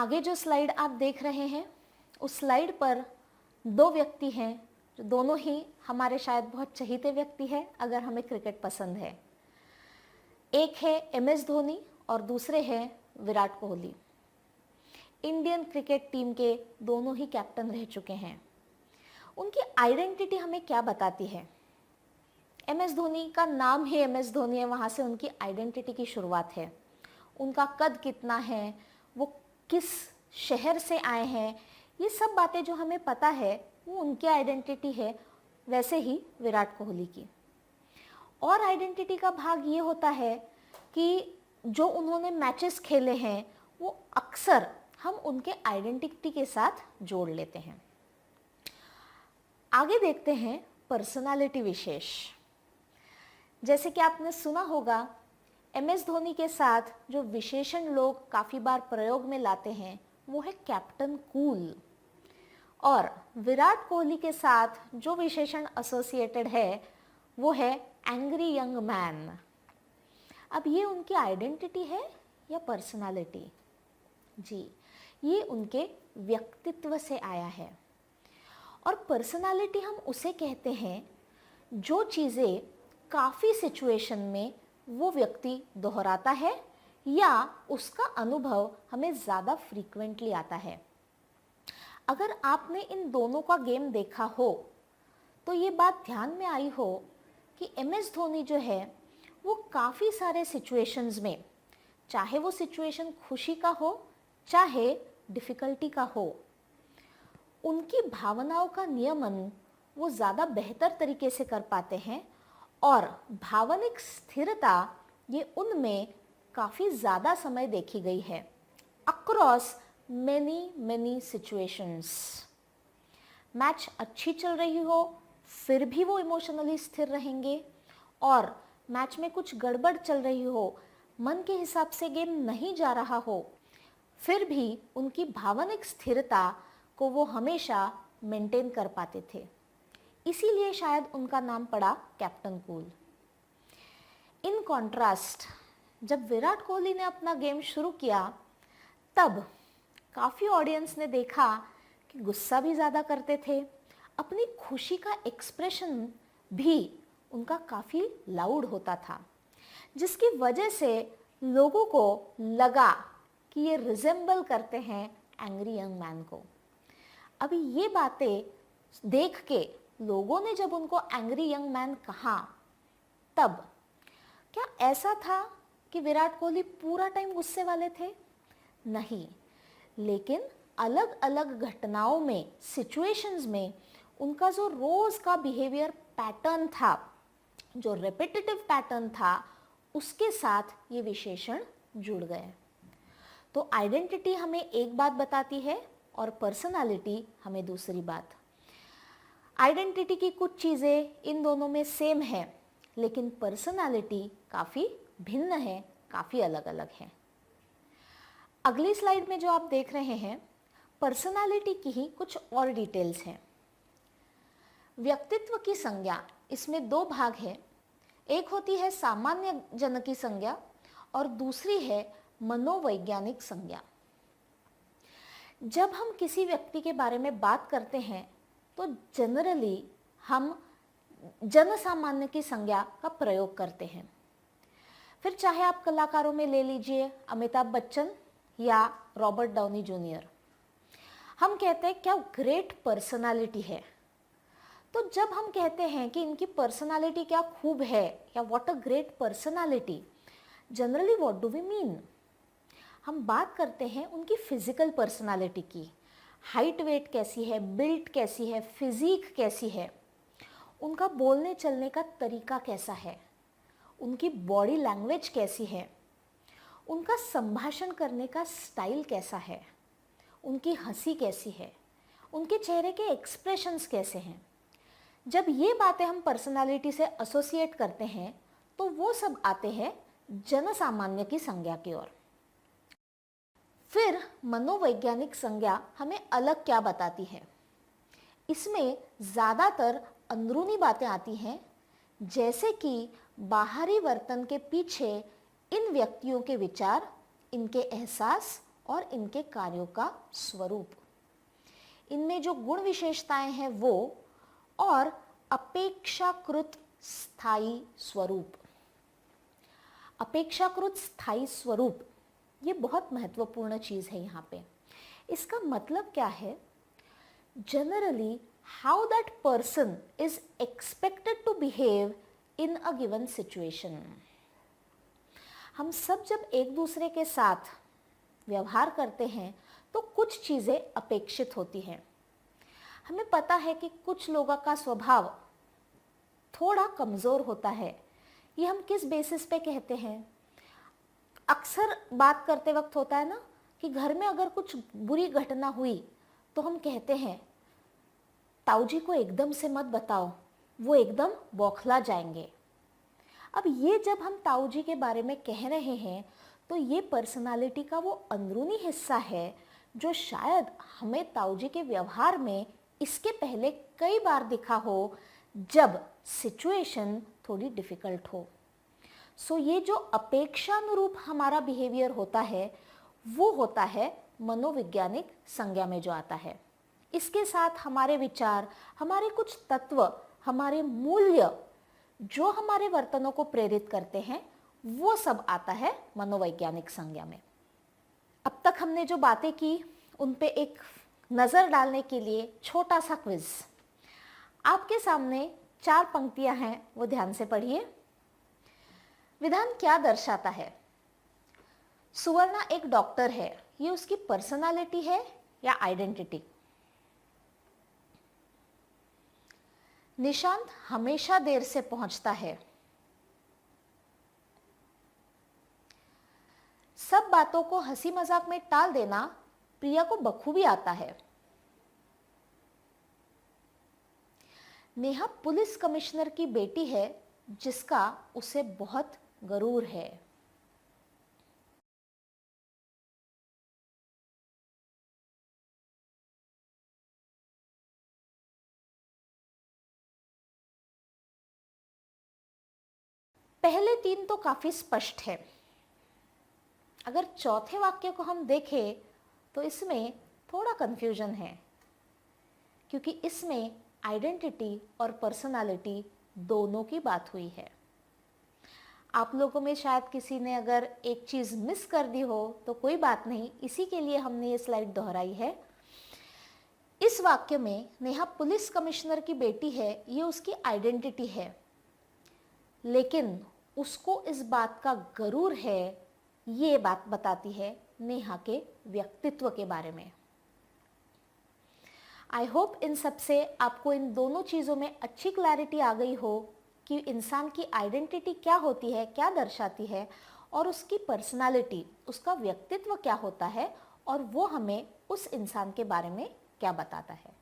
आगे जो स्लाइड आप देख रहे हैं उस स्लाइड पर दो व्यक्ति हैं जो दोनों ही हमारे शायद बहुत चहीते व्यक्ति हैं अगर हमें क्रिकेट पसंद है। एक है MS धोनी और दूसरे हैं Virat Kohli. Indian cricket team के दोनों ही कैप्टन रह चुके हैं। उनकी आइडेंटिटी हमें क्या बताती है? MS धोनी का नाम ही MS धोनी है, वहाँ से उनकी आइडेंटिटी की शुरुआत है। उनका कद कितना है, वो किस शहर से आए हैं, ये सब बातें जो हमें पता है वो उनकी आइडेंटिटी है। वैसे ही विराट कोहली की और आइडेंटिटी का भाग ये होता है कि जो उन्होंने मैचेस खेले हैं वो अक्सर हम उनके आइडेंटिटी के साथ जोड़ लेते हैं। आगे देखते हैं पर्सनालिटी विशेष। जैसे कि आपने सुना होगा, MS धोनी के साथ जो विशेषण लोग काफ़ी बार प्रयोग में लाते हैं वो है कैप्टन कूल, और विराट कोहली के साथ जो विशेषण एसोसिएटेड है वो है एंग्री यंग मैन। अब ये उनकी आइडेंटिटी है या पर्सनालिटी? जी, ये उनके व्यक्तित्व से आया है। और पर्सनालिटी हम उसे कहते हैं जो चीज़ें काफ़ी सिचुएशन में वो व्यक्ति दोहराता है या उसका अनुभव हमें ज़्यादा फ्रीक्वेंटली आता है। अगर आपने इन दोनों का गेम देखा हो तो ये बात ध्यान में आई हो कि MS धोनी जो है वो काफ़ी सारे सिचुएशंस में, चाहे वो सिचुएशन खुशी का हो चाहे डिफ़िकल्टी का हो, उनकी भावनाओं का नियमन वो ज़्यादा बेहतर तरीके से कर पाते हैं और भावनिक स्थिरता ये उनमें काफ़ी ज़्यादा समय देखी गई है अक्रॉस many सिचुएशंस। मैच अच्छी चल रही हो फिर भी वो इमोशनली स्थिर रहेंगे, और मैच में कुछ गड़बड़ चल रही हो, मन के हिसाब से गेम नहीं जा रहा हो, फिर भी उनकी भावनिक स्थिरता को वो हमेशा मेंटेन कर पाते थे। इसीलिए शायद उनका नाम पड़ा कैप्टन कूल। इन कॉन्ट्रास्ट जब विराट कोहली ने अपना गेम शुरू किया तब काफ़ी ऑडियंस ने देखा कि गुस्सा भी ज़्यादा करते थे, अपनी खुशी का एक्सप्रेशन भी उनका काफ़ी लाउड होता था, जिसकी वजह से लोगों को लगा कि ये रिजेंबल करते हैं एंग्री यंग मैन को। अभी ये बातें देख के लोगों ने जब उनको एंग्री यंग मैन कहा तब क्या ऐसा था कि विराट कोहली पूरा टाइम गुस्से वाले थे? नहीं, लेकिन अलग अलग घटनाओं में, सिचुएशंस में उनका जो रोज का बिहेवियर पैटर्न था, जो रेपिटेटिव पैटर्न था, उसके साथ ये विशेषण जुड़ गए। तो आइडेंटिटी हमें एक बात बताती है और पर्सनालिटी हमें दूसरी बात। आइडेंटिटी की कुछ चीज़ें इन दोनों में सेम है, लेकिन पर्सनालिटी काफ़ी भिन्न है, काफ़ी अलग अलग है। अगली स्लाइड में जो आप देख रहे हैं, पर्सनालिटी की ही कुछ और डिटेल्स हैं। व्यक्तित्व की संज्ञा, इसमें दो भाग है। एक होती है सामान्य जन की संज्ञा और दूसरी है मनोवैज्ञानिक संज्ञा। जब हम किसी व्यक्ति के बारे में बात करते हैं तो जनरली हम जन सामान्य की संज्ञा का प्रयोग करते हैं। फिर चाहे आप कलाकारों में ले लीजिए अमिताभ बच्चन या रॉबर्ट डाउनी जूनियर, हम कहते हैं क्या ग्रेट पर्सनालिटी है। तो जब हम कहते हैं कि इनकी पर्सनालिटी क्या खूब है या what a great personality, generally what do we mean? हम बात करते हैं उनकी फिजिकल पर्सनालिटी की। हाइट वेट कैसी है, बिल्ट कैसी है, फिजिक कैसी है, उनका बोलने चलने का तरीका कैसा है, उनकी बॉडी लैंग्वेज कैसी है, उनका संभाषण करने का स्टाइल कैसा है, उनकी हंसी कैसी है, उनके चेहरे के एक्सप्रेशंस कैसे हैं। जब ये बातें हम पर्सनालिटी से एसोसिएट करते हैं तो वो सब आते हैं जन सामान्य की संज्ञा की ओर। फिर मनोवैज्ञानिक संज्ञा हमें अलग क्या बताती है? इसमें ज़्यादातर अंदरूनी बातें आती हैं, जैसे कि बाहरी वर्तन के पीछे इन व्यक्तियों के विचार, इनके एहसास और इनके कार्यों का स्वरूप, इनमें जो गुण विशेषताएं हैं वो, और अपेक्षाकृत स्थायी स्वरूप। अपेक्षाकृत स्थायी स्वरूप ये बहुत महत्वपूर्ण चीज है यहाँ पे। इसका मतलब क्या है? Generally how that person is expected to behave in a given situation. हम सब जब एक दूसरे के साथ व्यवहार करते हैं तो कुछ चीजें अपेक्षित होती हैं। हमें पता है कि कुछ लोगों का स्वभाव थोड़ा कमजोर होता है। ये हम किस बेसिस पे कहते हैं? अक्सर बात करते वक्त होता है ना कि घर में अगर कुछ बुरी घटना हुई तो हम कहते हैं ताऊ जी को एकदम से मत बताओ, वो एकदम बौखला जाएंगे। अब ये जब हम ताऊ जी के बारे में कह रहे हैं तो ये पर्सनालिटी का वो अंदरूनी हिस्सा है जो शायद हमें ताऊ जी के व्यवहार में इसके पहले कई बार दिखा हो जब सिचुएशन थोड़ी डिफिकल्ट हो। सो ये जो अपेक्षानुरूप हमारा बिहेवियर होता है वो होता है मनोवैज्ञानिक संज्ञा में जो आता है। इसके साथ हमारे विचार, हमारे कुछ तत्व, हमारे मूल्य जो हमारे वर्तनों को प्रेरित करते हैं वो सब आता है मनोवैज्ञानिक संज्ञा में। अब तक हमने जो बातें की उन पे एक नजर डालने के लिए छोटा सा क्विज। आपके सामने 4 पंक्तियां हैं, वो ध्यान से पढ़िए। विधान क्या दर्शाता है? सुवर्णा एक डॉक्टर है, ये उसकी पर्सनालिटी है या आइडेंटिटी? निशांत हमेशा देर से पहुंचता है। सब बातों को हंसी मजाक में टाल देना प्रिया को बखूबी आता है। नेहा पुलिस कमिश्नर की बेटी है जिसका उसे बहुत गरूर है। पहले 3 तो काफी स्पष्ट है। अगर चौथे वाक्य को हम देखें तो इसमें थोड़ा कंफ्यूजन है क्योंकि इसमें आइडेंटिटी और पर्सनालिटी दोनों की बात हुई है। आप लोगों में शायद किसी ने अगर एक चीज मिस कर दी हो तो कोई बात नहीं, इसी के लिए हमने ये स्लाइड दोहराई है। इस वाक्य में नेहा पुलिस कमिश्नर की बेटी है, ये उसकी आइडेंटिटी है, लेकिन उसको इस बात का गरूर है, ये बात बताती है नेहा के व्यक्तित्व के बारे में। आई होप इन सब से आपको इन दोनों चीज़ों में अच्छी क्लैरिटी आ गई हो कि इंसान की आइडेंटिटी क्या होती है, क्या दर्शाती है, और उसकी पर्सनालिटी, उसका व्यक्तित्व क्या होता है और वो हमें उस इंसान के बारे में क्या बताता है।